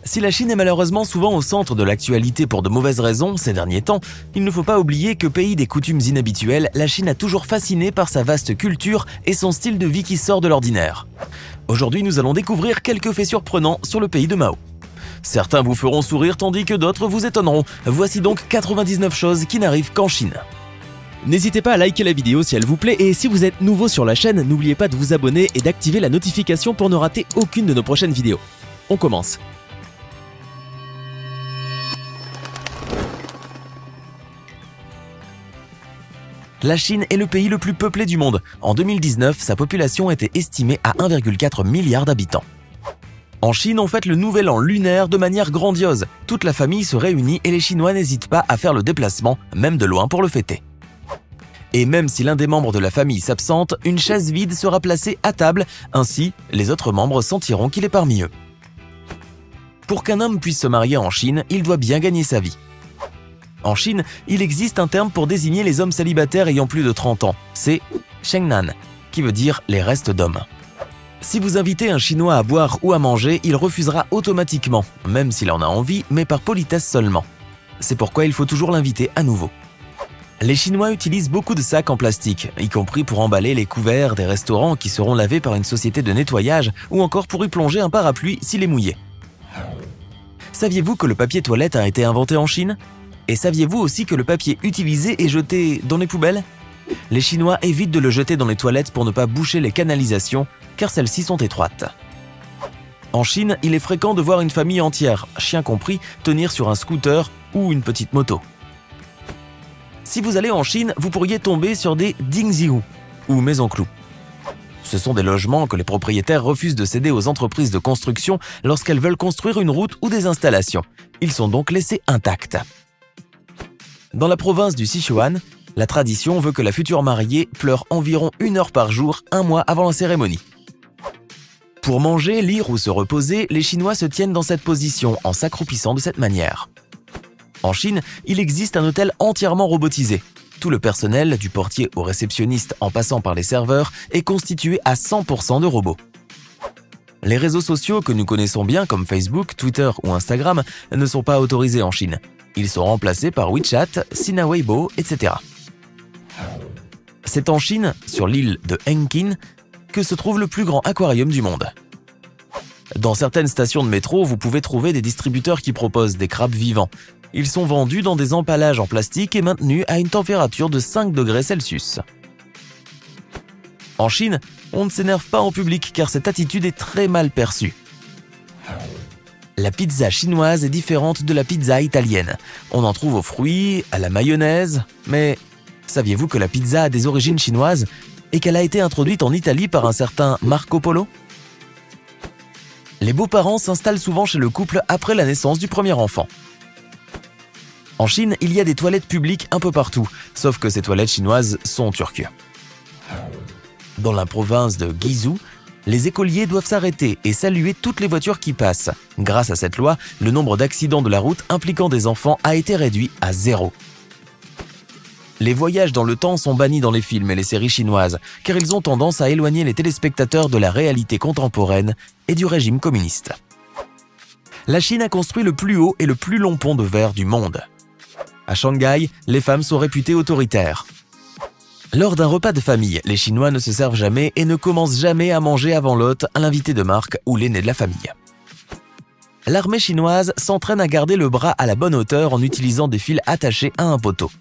Si la Chine est malheureusement souvent au centre de l'actualité pour de mauvaises raisons ces derniers temps, il ne faut pas oublier que pays des coutumes inhabituelles, la Chine a toujours fasciné par sa vaste culture et son style de vie qui sort de l'ordinaire. Aujourd'hui, nous allons découvrir quelques faits surprenants sur le pays de Mao. Certains vous feront sourire tandis que d'autres vous étonneront. Voici donc 99 choses qui n'arrivent qu'en Chine. N'hésitez pas à liker la vidéo si elle vous plaît et si vous êtes nouveau sur la chaîne, n'oubliez pas de vous abonner et d'activer la notification pour ne rater aucune de nos prochaines vidéos. On commence. La Chine est le pays le plus peuplé du monde. En 2019, sa population était estimée à 1,4 milliard d'habitants. En Chine, on fête le nouvel an lunaire de manière grandiose. Toute la famille se réunit et les Chinois n'hésitent pas à faire le déplacement, même de loin pour le fêter. Et même si l'un des membres de la famille s'absente, une chaise vide sera placée à table, ainsi les autres membres sentiront qu'il est parmi eux. Pour qu'un homme puisse se marier en Chine, il doit bien gagner sa vie. En Chine, il existe un terme pour désigner les hommes célibataires ayant plus de 30 ans, c'est « shengnan », qui veut dire « les restes d'hommes ». Si vous invitez un Chinois à boire ou à manger, il refusera automatiquement, même s'il en a envie, mais par politesse seulement. C'est pourquoi il faut toujours l'inviter à nouveau. Les Chinois utilisent beaucoup de sacs en plastique, y compris pour emballer les couverts des restaurants qui seront lavés par une société de nettoyage ou encore pour y plonger un parapluie s'il est mouillé. Saviez-vous que le papier toilette a été inventé en Chine ? Et saviez-vous aussi que le papier utilisé est jeté dans les poubelles ? Les Chinois évitent de le jeter dans les toilettes pour ne pas boucher les canalisations, car celles-ci sont étroites. En Chine, il est fréquent de voir une famille entière, chien compris, tenir sur un scooter ou une petite moto. Si vous allez en Chine, vous pourriez tomber sur des dingzihu, ou maisons-clous. Ce sont des logements que les propriétaires refusent de céder aux entreprises de construction lorsqu'elles veulent construire une route ou des installations. Ils sont donc laissés intacts. Dans la province du Sichuan, la tradition veut que la future mariée pleure environ 1 heure par jour, un mois avant la cérémonie. Pour manger, lire ou se reposer, les Chinois se tiennent dans cette position en s'accroupissant de cette manière. En Chine, il existe un hôtel entièrement robotisé. Tout le personnel, du portier au réceptionniste en passant par les serveurs, est constitué à 100% de robots. Les réseaux sociaux que nous connaissons bien comme Facebook, Twitter ou Instagram ne sont pas autorisés en Chine. Ils sont remplacés par WeChat, Sina Weibo, etc. C'est en Chine, sur l'île de Hengqin, que se trouve le plus grand aquarium du monde. Dans certaines stations de métro, vous pouvez trouver des distributeurs qui proposent des crabes vivants. Ils sont vendus dans des emballages en plastique et maintenus à une température de 5 degrés Celsius. En Chine, on ne s'énerve pas en public car cette attitude est très mal perçue. La pizza chinoise est différente de la pizza italienne. On en trouve aux fruits, à la mayonnaise, mais saviez-vous que la pizza a des origines chinoises et qu'elle a été introduite en Italie par un certain Marco Polo ? Les beaux-parents s'installent souvent chez le couple après la naissance du premier enfant. En Chine, il y a des toilettes publiques un peu partout, sauf que ces toilettes chinoises sont turques. Dans la province de Guizhou, les écoliers doivent s'arrêter et saluer toutes les voitures qui passent. Grâce à cette loi, le nombre d'accidents de la route impliquant des enfants a été réduit à 0. Les voyages dans le temps sont bannis dans les films et les séries chinoises, car ils ont tendance à éloigner les téléspectateurs de la réalité contemporaine et du régime communiste. La Chine a construit le plus haut et le plus long pont de verre du monde. À Shanghai, les femmes sont réputées autoritaires. Lors d'un repas de famille, les Chinois ne se servent jamais et ne commencent jamais à manger avant l'hôte, l'invité de marque ou l'aîné de la famille. L'armée chinoise s'entraîne à garder le bras à la bonne hauteur en utilisant des fils attachés à un poteau.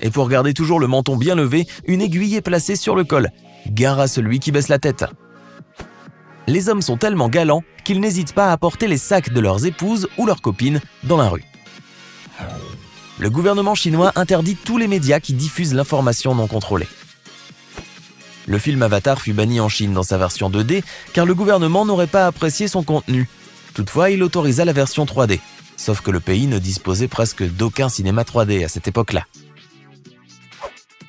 Et pour garder toujours le menton bien levé, une aiguille est placée sur le col. Gare à celui qui baisse la tête. Les hommes sont tellement galants qu'ils n'hésitent pas à porter les sacs de leurs épouses ou leurs copines dans la rue. Le gouvernement chinois interdit tous les médias qui diffusent l'information non contrôlée. Le film Avatar fut banni en Chine dans sa version 2D car le gouvernement n'aurait pas apprécié son contenu. Toutefois, il autorisa la version 3D, sauf que le pays ne disposait presque d'aucun cinéma 3D à cette époque-là.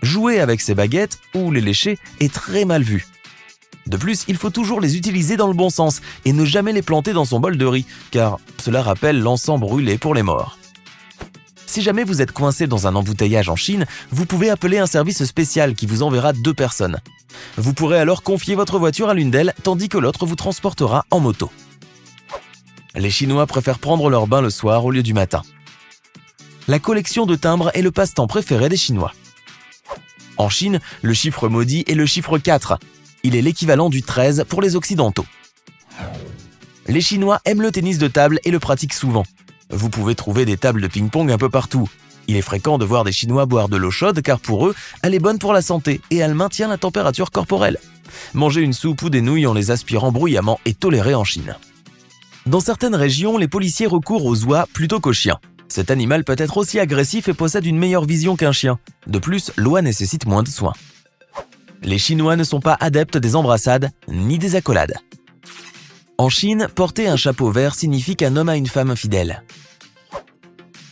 Jouer avec ses baguettes ou les lécher est très mal vu. De plus, il faut toujours les utiliser dans le bon sens et ne jamais les planter dans son bol de riz, car cela rappelle l'encens brûlé pour les morts. Si jamais vous êtes coincé dans un embouteillage en Chine, vous pouvez appeler un service spécial qui vous enverra 2 personnes. Vous pourrez alors confier votre voiture à l'une d'elles, tandis que l'autre vous transportera en moto. Les Chinois préfèrent prendre leur bain le soir au lieu du matin. La collection de timbres est le passe-temps préféré des Chinois. En Chine, le chiffre maudit est le chiffre 4. Il est l'équivalent du 13 pour les Occidentaux. Les Chinois aiment le tennis de table et le pratiquent souvent. Vous pouvez trouver des tables de ping-pong un peu partout. Il est fréquent de voir des Chinois boire de l'eau chaude car pour eux, elle est bonne pour la santé et elle maintient la température corporelle. Manger une soupe ou des nouilles en les aspirant bruyamment est toléré en Chine. Dans certaines régions, les policiers recourent aux oies plutôt qu'aux chiens. Cet animal peut être aussi agressif et possède une meilleure vision qu'un chien. De plus, l'oie nécessite moins de soins. Les Chinois ne sont pas adeptes des embrassades ni des accolades. En Chine, porter un chapeau vert signifie qu'un homme a une femme fidèle.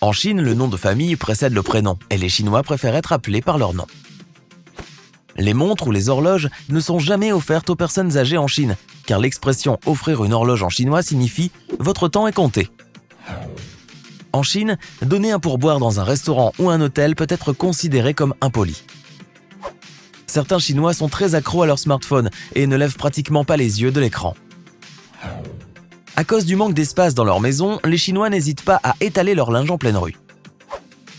En Chine, le nom de famille précède le prénom et les Chinois préfèrent être appelés par leur nom. Les montres ou les horloges ne sont jamais offertes aux personnes âgées en Chine, car l'expression « offrir une horloge » en chinois signifie « votre temps est compté ». En Chine, donner un pourboire dans un restaurant ou un hôtel peut être considéré comme impoli. Certains Chinois sont très accros à leur smartphone et ne lèvent pratiquement pas les yeux de l'écran. À cause du manque d'espace dans leur maison, les Chinois n'hésitent pas à étaler leur linge en pleine rue.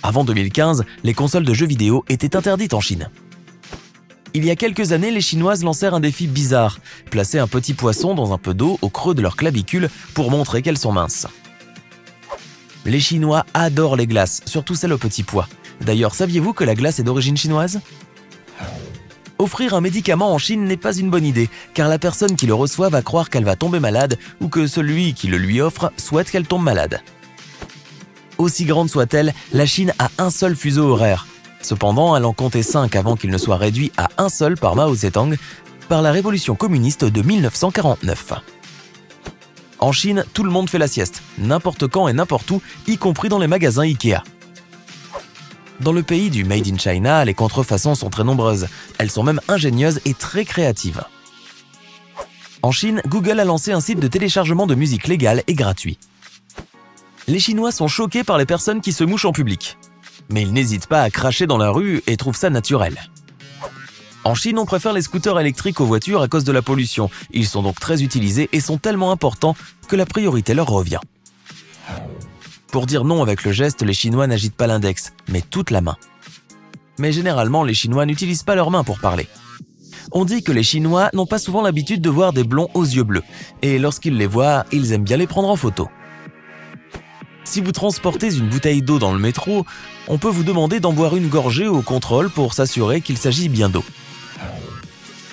Avant 2015, les consoles de jeux vidéo étaient interdites en Chine. Il y a quelques années, les Chinoises lancèrent un défi bizarre, placer un petit poisson dans un peu d'eau au creux de leur clavicule pour montrer qu'elles sont minces. Les Chinois adorent les glaces, surtout celles au petit pois. D'ailleurs, saviez-vous que la glace est d'origine chinoise ? Offrir un médicament en Chine n'est pas une bonne idée, car la personne qui le reçoit va croire qu'elle va tomber malade ou que celui qui le lui offre souhaite qu'elle tombe malade. Aussi grande soit-elle, la Chine a un seul fuseau horaire. Cependant, elle en comptait 5 avant qu'il ne soit réduit à un seul par Mao Zedong par la révolution communiste de 1949. En Chine, tout le monde fait la sieste, n'importe quand et n'importe où, y compris dans les magasins Ikea. Dans le pays du Made in China, les contrefaçons sont très nombreuses. Elles sont même ingénieuses et très créatives. En Chine, Google a lancé un site de téléchargement de musique légale et gratuit. Les Chinois sont choqués par les personnes qui se mouchent en public. Mais ils n'hésitent pas à cracher dans la rue et trouvent ça naturel. En Chine, on préfère les scooters électriques aux voitures à cause de la pollution. Ils sont donc très utilisés et sont tellement importants que la priorité leur revient. Pour dire non avec le geste, les Chinois n'agitent pas l'index, mais toute la main. Mais généralement, les Chinois n'utilisent pas leurs mains pour parler. On dit que les Chinois n'ont pas souvent l'habitude de voir des blonds aux yeux bleus, et lorsqu'ils les voient, ils aiment bien les prendre en photo. Si vous transportez une bouteille d'eau dans le métro, on peut vous demander d'en boire une gorgée au contrôle pour s'assurer qu'il s'agit bien d'eau.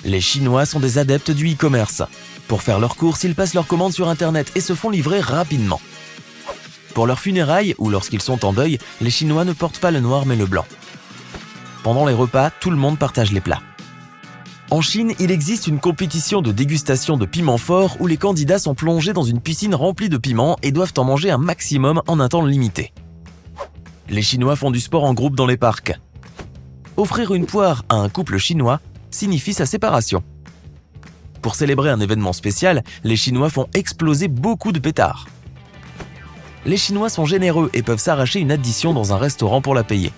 Les Chinois sont des adeptes du e-commerce. Pour faire leurs courses, ils passent leurs commandes sur Internet et se font livrer rapidement. Pour leurs funérailles ou lorsqu'ils sont en deuil, les Chinois ne portent pas le noir mais le blanc. Pendant les repas, tout le monde partage les plats. En Chine, il existe une compétition de dégustation de piments forts où les candidats sont plongés dans une piscine remplie de piments et doivent en manger un maximum en un temps limité. Les Chinois font du sport en groupe dans les parcs. Offrir une poire à un couple chinois signifie sa séparation. Pour célébrer un événement spécial, les Chinois font exploser beaucoup de pétards. Les Chinois sont généreux et peuvent s'arracher une addition dans un restaurant pour la payer.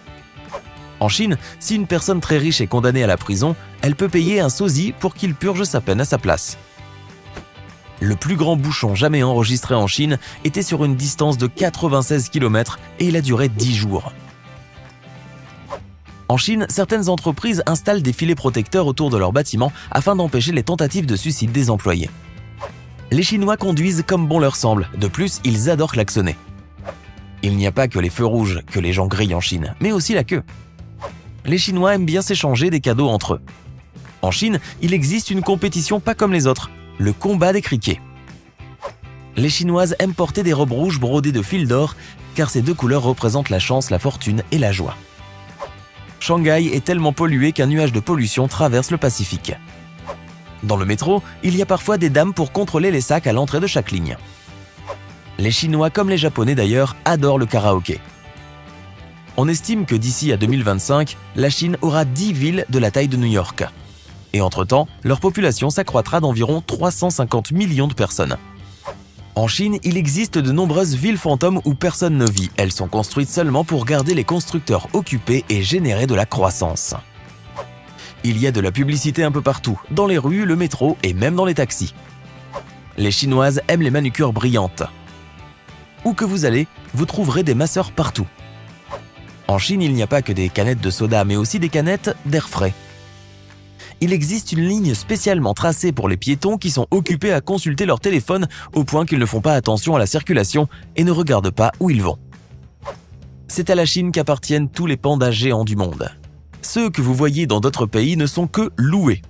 En Chine, si une personne très riche est condamnée à la prison, elle peut payer un sosie pour qu'il purge sa peine à sa place. Le plus grand bouchon jamais enregistré en Chine était sur une distance de 96 km et il a duré 10 jours. En Chine, certaines entreprises installent des filets protecteurs autour de leurs bâtiments afin d'empêcher les tentatives de suicide des employés. Les Chinois conduisent comme bon leur semble, de plus, ils adorent klaxonner. Il n'y a pas que les feux rouges que les gens grillent en Chine, mais aussi la queue. Les Chinois aiment bien s'échanger des cadeaux entre eux. En Chine, il existe une compétition pas comme les autres, le combat des criquets. Les Chinoises aiment porter des robes rouges brodées de fil d'or, car ces deux couleurs représentent la chance, la fortune et la joie. Shanghai est tellement pollué qu'un nuage de pollution traverse le Pacifique. Dans le métro, il y a parfois des dames pour contrôler les sacs à l'entrée de chaque ligne. Les Chinois, comme les Japonais d'ailleurs, adorent le karaoké. On estime que d'ici à 2025, la Chine aura 10 villes de la taille de New York. Et entre-temps, leur population s'accroîtra d'environ 350 millions de personnes. En Chine, il existe de nombreuses villes fantômes où personne ne vit. Elles sont construites seulement pour garder les constructeurs occupés et générer de la croissance. Il y a de la publicité un peu partout, dans les rues, le métro et même dans les taxis. Les Chinoises aiment les manucures brillantes. Où que vous allez, vous trouverez des masseurs partout. En Chine, il n'y a pas que des canettes de soda, mais aussi des canettes d'air frais. Il existe une ligne spécialement tracée pour les piétons qui sont occupés à consulter leur téléphone au point qu'ils ne font pas attention à la circulation et ne regardent pas où ils vont. C'est à la Chine qu'appartiennent tous les pandas géants du monde. Ceux que vous voyez dans d'autres pays ne sont que loués.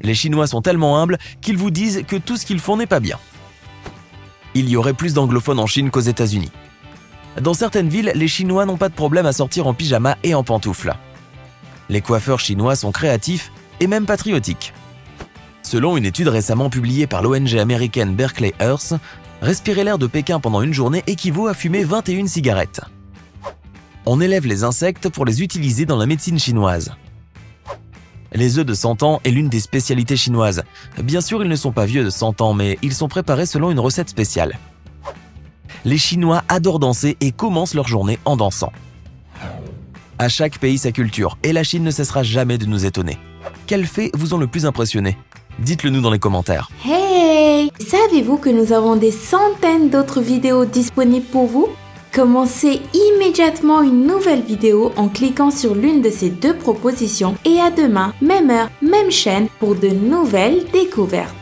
Les Chinois sont tellement humbles qu'ils vous disent que tout ce qu'ils font n'est pas bien. Il y aurait plus d'anglophones en Chine qu'aux États-Unis. Dans certaines villes, les Chinois n'ont pas de problème à sortir en pyjama et en pantoufles. Les coiffeurs chinois sont créatifs et même patriotiques. Selon une étude récemment publiée par l'ONG américaine Berkeley Earth, respirer l'air de Pékin pendant une journée équivaut à fumer 21 cigarettes. On élève les insectes pour les utiliser dans la médecine chinoise. Les œufs de 100 ans est l'une des spécialités chinoises. Bien sûr, ils ne sont pas vieux de 100 ans, mais ils sont préparés selon une recette spéciale. Les Chinois adorent danser et commencent leur journée en dansant. À chaque pays sa culture, et la Chine ne cessera jamais de nous étonner. Quels faits vous ont le plus impressionné? Dites-le nous dans les commentaires. Hey! Savez-vous que nous avons des centaines d'autres vidéos disponibles pour vous? Commencez immédiatement une nouvelle vidéo en cliquant sur l'une de ces deux propositions et à demain, même heure, même chaîne pour de nouvelles découvertes.